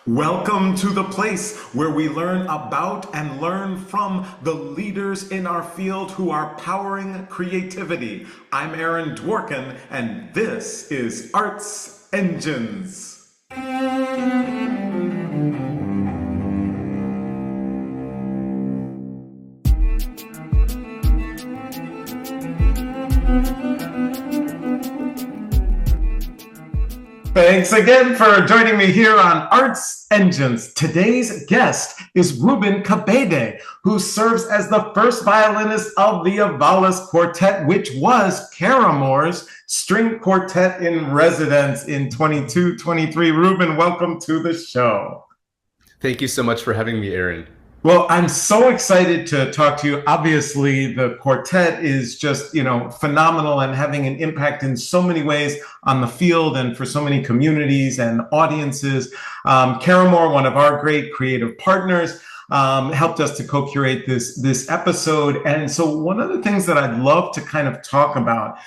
Welcome to the place where we learn about and learn from the leaders in our field who are powering creativity. I'm Aaron Dworkin, and this is Arts Engines. Thanks again for joining me here on Arts Engines. Today's guest is Reuben Kebede, who serves as the first violinist of the Ivalas Quartet, which was Caramoor's string quartet in residence in 22-23. Reuben, welcome to the show. Thank you so much for having me, Aaron. Well, I'm so excited to talk to you. Obviously, the quartet is just, phenomenal and having an impact in so many ways on the field and for so many communities and audiences. Caramoor, one of our great creative partners, helped us to co-curate this episode. And so one of the things that I'd love to kind of talk about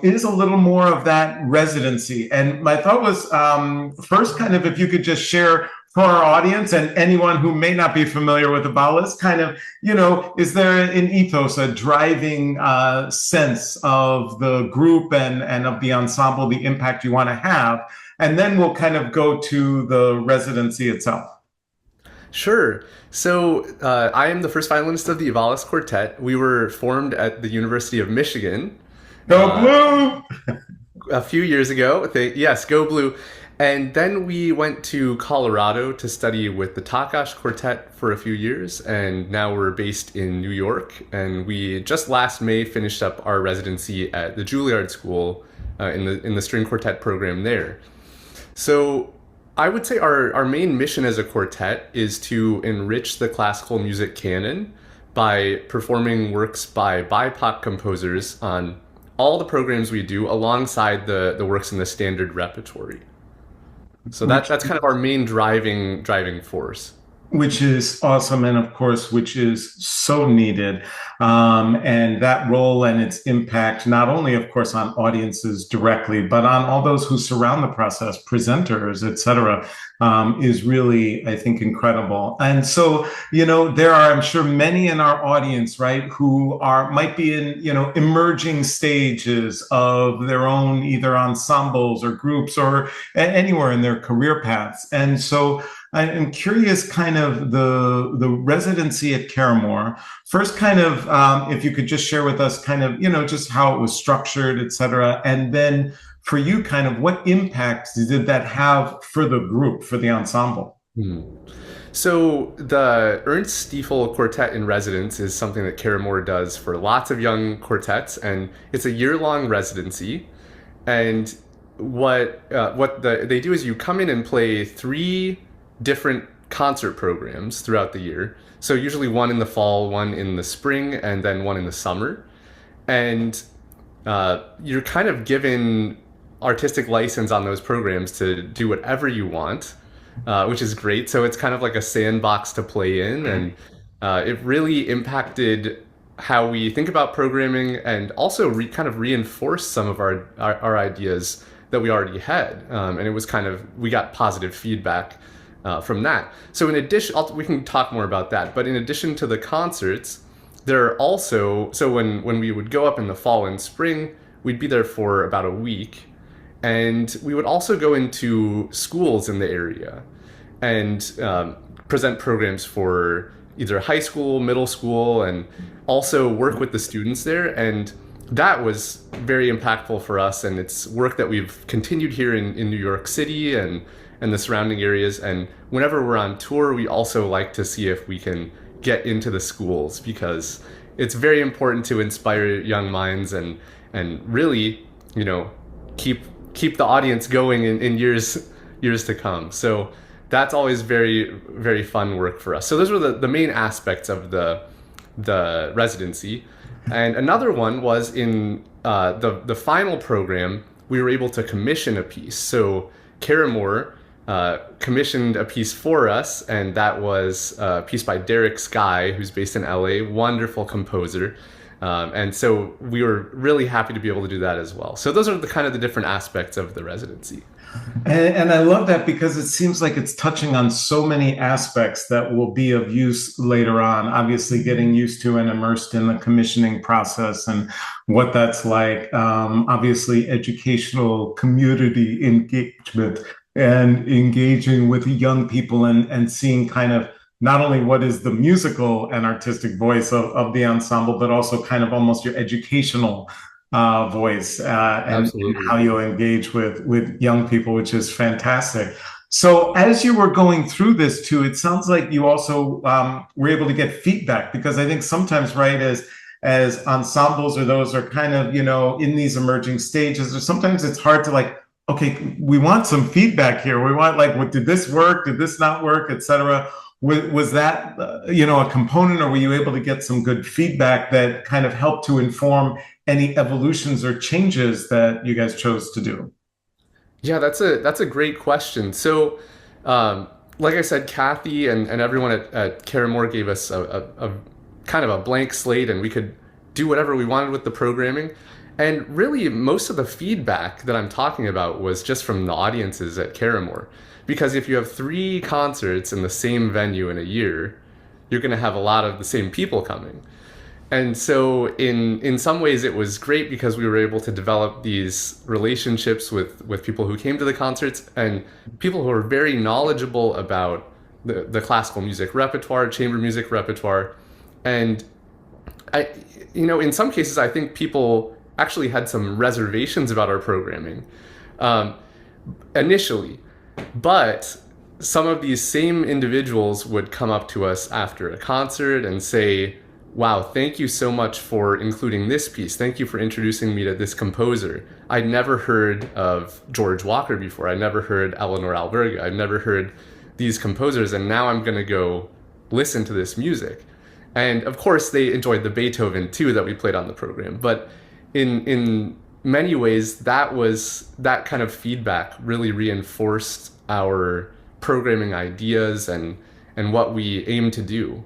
is a little more of that residency. And my thought was first, kind of, if you could just share for our audience and anyone who may not be familiar with Ivalas, kind of, is there an ethos, a driving sense of the group and of the ensemble, the impact you want to have? And then we'll kind of go to the residency itself. Sure. So I am the first violinist of the Ivalas Quartet. We were formed at the University of Michigan. Go Blue! A few years ago. Yes, go Blue. And then we went to Colorado to study with the Takash Quartet for a few years, and now we're based in New York. And we just last May finished up our residency at the Juilliard School in the string quartet program there. So I would say our main mission as a quartet is to enrich the classical music canon by performing works by BIPOC composers on all the programs we do alongside the works in the standard repertory. So that's kind of our main driving force. Which is awesome, and of course, which is so needed. And that role and its impact, not only, of course, on audiences directly, but on all those who surround the process, presenters, et cetera, is really, I think, incredible. And so, there are, I'm sure, many in our audience, right, who might be in, emerging stages of their own either ensembles or groups or anywhere in their career paths. And so I'm curious, kind of the residency at Caramoor. First, kind of, if you could just share with us, kind of, just how it was structured, et cetera, and then for you, kind of, what impact did that have for the group, for the ensemble? So the Ernst Stiefel Quartet-in-Residence is something that Caramoor does for lots of young quartets, and it's a year-long residency. And what they do is you come in and play 3 different concert programs throughout the year. So usually one in the fall, one in the spring, and then one in the summer. And you're kind of given artistic license on those programs to do whatever you want, which is great. So it's kind of like a sandbox to play in. And it really impacted how we think about programming and also kind of reinforced some of our ideas that we already had. And it was kind of, we got positive feedback from that. So in addition, we can talk more about that, but in addition to the concerts, there are also, so when we would go up in the fall and spring, we'd be there for about a week, and we would also go into schools in the area and present programs for either high school, middle school, and also work with the students there. And that was very impactful for us, and it's work that we've continued here in New York City and the surrounding areas. And whenever we're on tour, we also like to see if we can get into the schools, because it's very important to inspire young minds and really, keep the audience going in years to come. So that's always very, very fun work for us. So those were the main aspects of the residency. And another one was in the final program, we were able to commission a piece. So Caramoor commissioned a piece for us, and that was a piece by Derek Skye, who's based in LA, wonderful composer. And so we were really happy to be able to do that as well. So those are the kind of the different aspects of the residency. And I love that because it seems like it's touching on so many aspects that will be of use later on. Obviously, getting used to and immersed in the commissioning process and what that's like. Obviously, educational community engagement and engaging with young people and seeing kind of not only what is the musical and artistic voice of the ensemble, but also kind of almost your educational voice and Absolutely. how you engage with young people, which is fantastic. So, as you were going through this too, it sounds like you also were able to get feedback because I think sometimes, right, as ensembles or those are kind of in these emerging stages, or sometimes it's hard to like, okay, we want some feedback here. We want like, what did this work? Did this not work, etc. Was that a component, or were you able to get some good feedback that kind of helped to inform any evolutions or changes that you guys chose to do? Yeah, that's a great question. So, um, like I said, Kathy and everyone at Caramoor gave us a kind of a blank slate, and we could do whatever we wanted with the programming. And really, most of the feedback that I'm talking about was just from the audiences at Caramoor. Because if you have three concerts in the same venue in a year, you're going to have a lot of the same people coming. And so in some ways it was great because we were able to develop these relationships with people who came to the concerts and people who are very knowledgeable about the classical music repertoire, chamber music repertoire. And I in some cases I think people actually had some reservations about our programming um, initially, but some of these same individuals would come up to us after a concert and say, wow, thank you so much for including this piece. Thank you for introducing me to this composer. I'd never heard of George Walker before. I'd never heard Eleanor Alberga. I'd never heard these composers, and now I'm going to go listen to this music. And of course, they enjoyed the Beethoven too that we played on the program. But in many ways, that kind of feedback really reinforced our programming ideas and what we aim to do.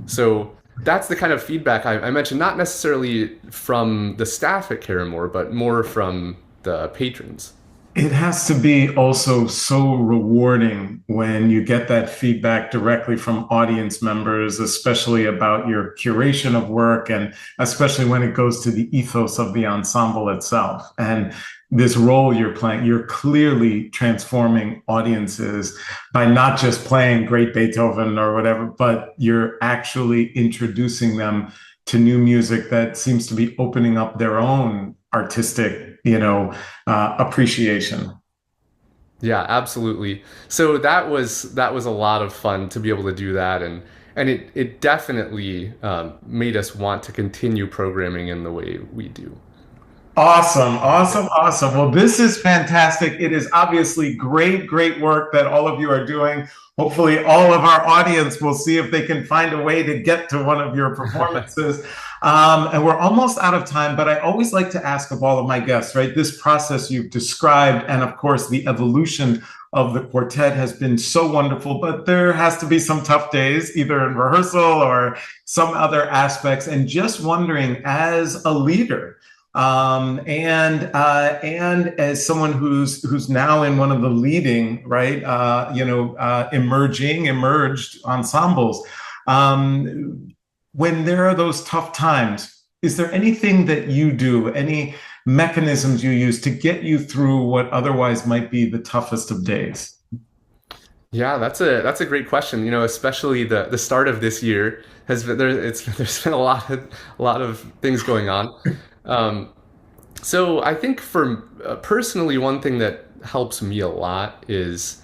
So that's the kind of feedback I mentioned, not necessarily from the staff at Caramoor, but more from the patrons. It has to be also so rewarding when you get that feedback directly from audience members, especially about your curation of work, and especially when it goes to the ethos of the ensemble itself. And this role you're playing, you're clearly transforming audiences by not just playing great Beethoven or whatever, but you're actually introducing them to new music that seems to be opening up their own artistic, appreciation. Yeah, absolutely. So that was a lot of fun to be able to do that, and it definitely made us want to continue programming in the way we do. Awesome, awesome, awesome. Well, this is fantastic. It is obviously great, great work that all of you are doing. Hopefully, all of our audience will see if they can find a way to get to one of your performances. And we're almost out of time, but I always like to ask of all of my guests, right? This process you've described, and of course, the evolution of the quartet has been so wonderful, but there has to be some tough days, either in rehearsal or some other aspects. And just wondering, as a leader, and as someone who's now in one of the leading right emerged ensembles, when there are those tough times, is there anything that you do, any mechanisms you use to get you through what otherwise might be the toughest of days? Yeah, that's a great question. Especially the start of this year has been there's been a lot of things going on. Um, so I think for personally, one thing that helps me a lot is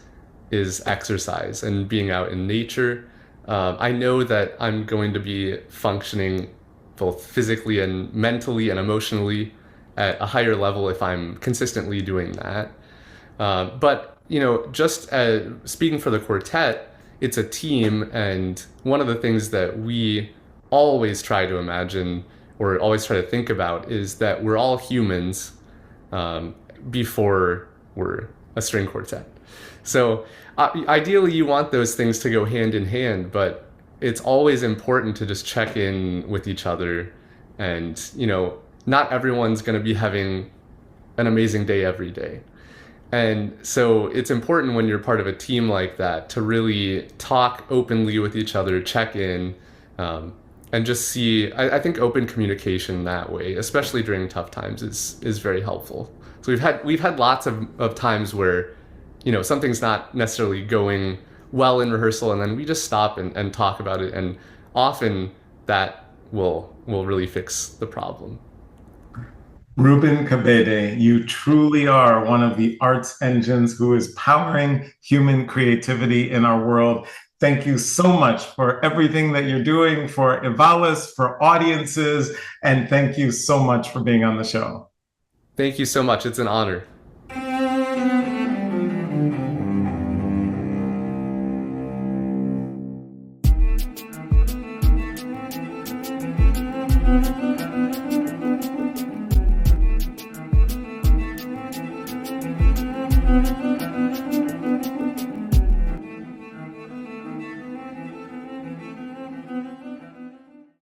exercise and being out in nature. I know that I'm going to be functioning both physically and mentally and emotionally at a higher level if I'm consistently doing that. But just speaking for the quartet, it's a team, and one of the things that we always try to imagine or always try to think about is that we're all humans um, before we're a string quartet. So ideally, you want those things to go hand in hand, but it's always important to just check in with each other, and not everyone's going to be having an amazing day every day. And so it's important when you're part of a team like that to really talk openly with each other, check in, um, and just see. I think open communication that way, especially during tough times, is very helpful. So we've had lots of times where, something's not necessarily going well in rehearsal, and then we just stop and talk about it, and often that will really fix the problem. Reuben Kebede, you truly are one of the arts engines who is powering human creativity in our world. Thank you so much for everything that you're doing for Ivalas, for audiences, and thank you so much for being on the show. Thank you so much. It's an honor.